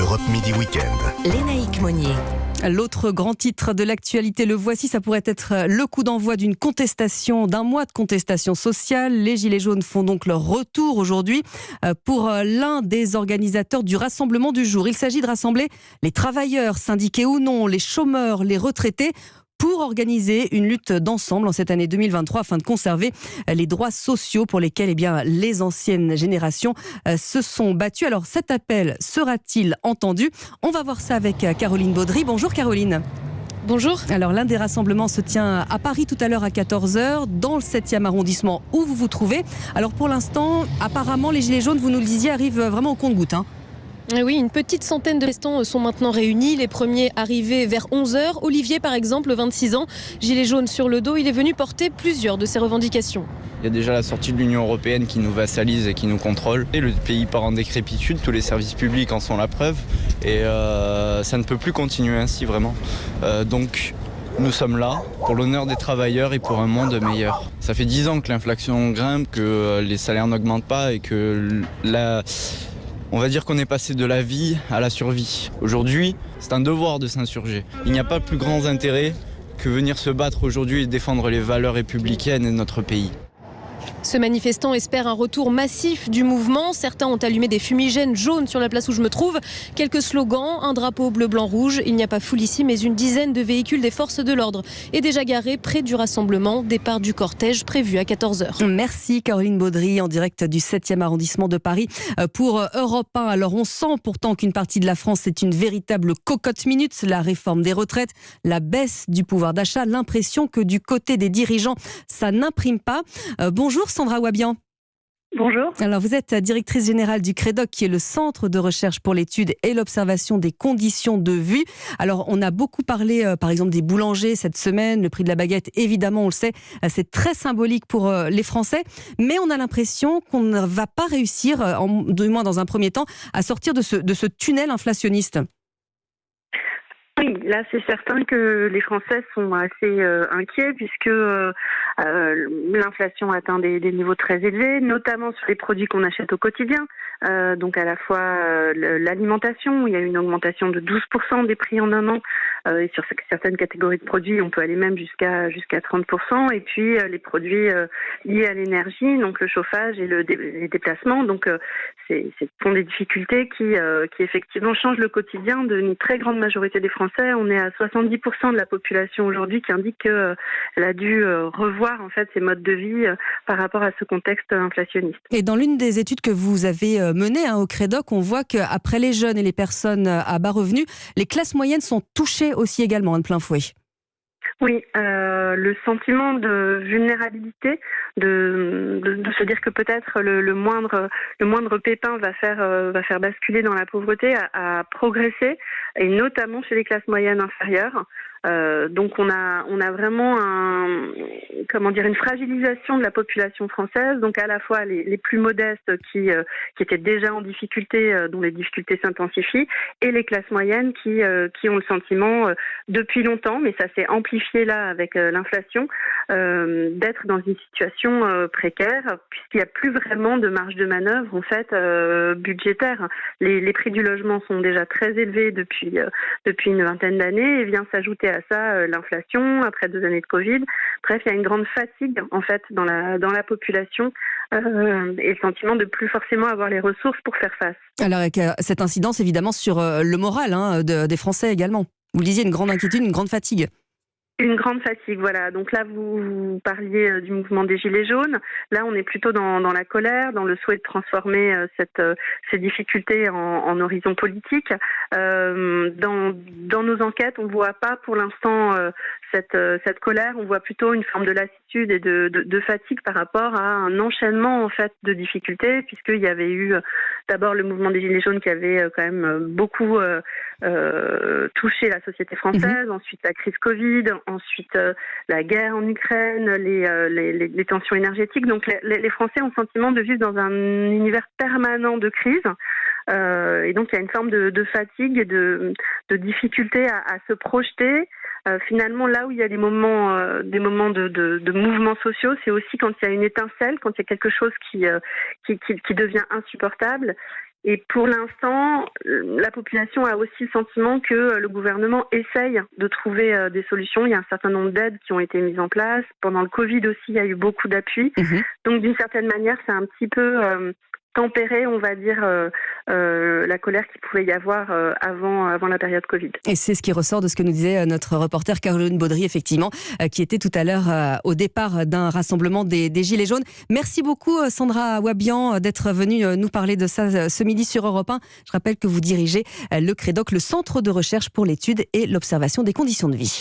Europe Midi Week-end. Lénaïque Monnier. L'autre grand titre de l'actualité, le voici, ça pourrait être le coup d'envoi d'une contestation, d'un mois de contestation sociale. Les Gilets jaunes font donc leur retour aujourd'hui pour l'un des organisateurs du rassemblement du jour. Il s'agit de rassembler les travailleurs, syndiqués ou non, les chômeurs, les retraités, pour organiser une lutte d'ensemble en cette année 2023 afin de conserver les droits sociaux pour lesquels les anciennes générations se sont battues. Alors cet appel sera-t-il entendu ? On va voir ça avec Caroline Baudry. Bonjour Caroline. Bonjour. Alors l'un des rassemblements se tient à Paris tout à l'heure à 14h dans le 7e arrondissement où vous vous trouvez. Alors pour l'instant, apparemment les Gilets jaunes, vous nous le disiez, arrivent vraiment au compte-gouttes. Oui, une petite centaine de manifestants sont maintenant réunis. Les premiers arrivés vers 11h. Olivier, par exemple, 26 ans, gilet jaune sur le dos, il est venu porter plusieurs de ses revendications. Il y a déjà la sortie de l'Union européenne qui nous vassalise et qui nous contrôle. Et le pays part en décrépitude, tous les services publics en sont la preuve. Et ça ne peut plus continuer ainsi, vraiment. Donc nous sommes là pour l'honneur des travailleurs et pour un monde meilleur. Ça fait 10 ans que l'inflation grimpe, que les salaires n'augmentent pas et que on va dire qu'on est passé de la vie à la survie. Aujourd'hui, c'est un devoir de s'insurger. Il n'y a pas plus grand intérêt que venir se battre aujourd'hui et défendre les valeurs républicaines de notre pays. Ce manifestant espère un retour massif du mouvement. Certains ont allumé des fumigènes jaunes sur la place où je me trouve. Quelques slogans, un drapeau bleu-blanc-rouge. Il n'y a pas foule ici, mais une dizaine de véhicules des forces de l'ordre est déjà garé près du rassemblement. Départ du cortège prévu à 14h. Merci Caroline Baudry en direct du 7e arrondissement de Paris pour Europe 1. Alors on sent pourtant qu'une partie de la France est une véritable cocotte minute. La réforme des retraites, la baisse du pouvoir d'achat, l'impression que du côté des dirigeants, ça n'imprime pas. Bonjour Sandra Wabian. Bonjour. Alors vous êtes directrice générale du CREDOC, qui est le centre de recherche pour l'étude et l'observation des conditions de vie. Alors on a beaucoup parlé par exemple des boulangers cette semaine, le prix de la baguette évidemment on le sait, c'est très symbolique pour les Français, mais on a l'impression qu'on ne va pas réussir, du moins dans un premier temps, à sortir de ce tunnel inflationniste. Oui, là c'est certain que les Français sont assez inquiets puisque l'inflation atteint des niveaux très élevés, notamment sur les produits qu'on achète au quotidien. Donc à la fois l'alimentation, il y a une augmentation de 12% des prix en un an, et sur certaines catégories de produits on peut aller même jusqu'à 30%, et puis les produits liés à l'énergie, donc le chauffage et les déplacements. Donc ce sont des difficultés qui effectivement changent le quotidien d'une très grande majorité des Français. On est à 70% de la population aujourd'hui qui indique qu'elle a dû revoir en fait ses modes de vie par rapport à ce contexte inflationniste. Et dans l'une des études que vous avez menées au CREDOC, on voit qu'après les jeunes et les personnes à bas revenus, les classes moyennes sont touchées aussi également de plein fouet. Oui, le sentiment de vulnérabilité, de se dire que peut-être le moindre pépin va faire basculer dans la pauvreté, a progressé, et notamment chez les classes moyennes inférieures. Donc on a vraiment une fragilisation de la population française, donc à la fois les plus modestes qui étaient déjà en difficulté, dont les difficultés s'intensifient, et les classes moyennes qui ont le sentiment depuis longtemps, mais ça s'est amplifié là avec l'inflation, d'être dans une situation précaire, puisqu'il n'y a plus vraiment de marge de manœuvre en fait budgétaire. Les prix du logement sont déjà très élevés depuis une vingtaine d'années, et vient s'ajouter à ça l'inflation après 2 années de Covid. Bref, il y a une grande fatigue en fait dans la population et le sentiment de plus forcément avoir les ressources pour faire face. Alors avec cette incidence évidemment sur le moral des Français également. Vous disiez une grande inquiétude, une grande fatigue. Une grande fatigue, voilà. Donc là, vous parliez du mouvement des Gilets jaunes. Là, on est plutôt dans la colère, dans le souhait de transformer ces difficultés en horizon politique. Dans nos enquêtes, on ne voit pas pour l'instant cette colère. On voit plutôt une forme de lassitude et de fatigue par rapport à un enchaînement en fait de difficultés, puisqu'il y avait eu d'abord le mouvement des Gilets jaunes qui avait quand même beaucoup touché la société française, ensuite la crise Covid, ensuite la guerre en Ukraine, les tensions énergétiques. Donc les Français ont le sentiment de vivre dans un univers permanent de crise. Et donc il y a une forme de fatigue et de difficulté à se projeter. Finalement, là où il y a des moments de mouvements sociaux, c'est aussi quand il y a une étincelle, quand il y a quelque chose qui devient insupportable. Et pour l'instant, la population a aussi le sentiment que le gouvernement essaye de trouver des solutions. Il y a un certain nombre d'aides qui ont été mises en place. Pendant le Covid aussi, il y a eu beaucoup d'appui. Donc d'une certaine manière, c'est un petit peu tempérer, on va dire, la colère qu'il pouvait y avoir avant la période Covid. Et c'est ce qui ressort de ce que nous disait notre reporter Caroline Baudry, effectivement, qui était tout à l'heure au départ d'un rassemblement des Gilets jaunes. Merci beaucoup Sandra Wabian d'être venue nous parler de ça ce midi sur Europe 1. Je rappelle que vous dirigez le CREDOC, le Centre de recherche pour l'étude et l'observation des conditions de vie.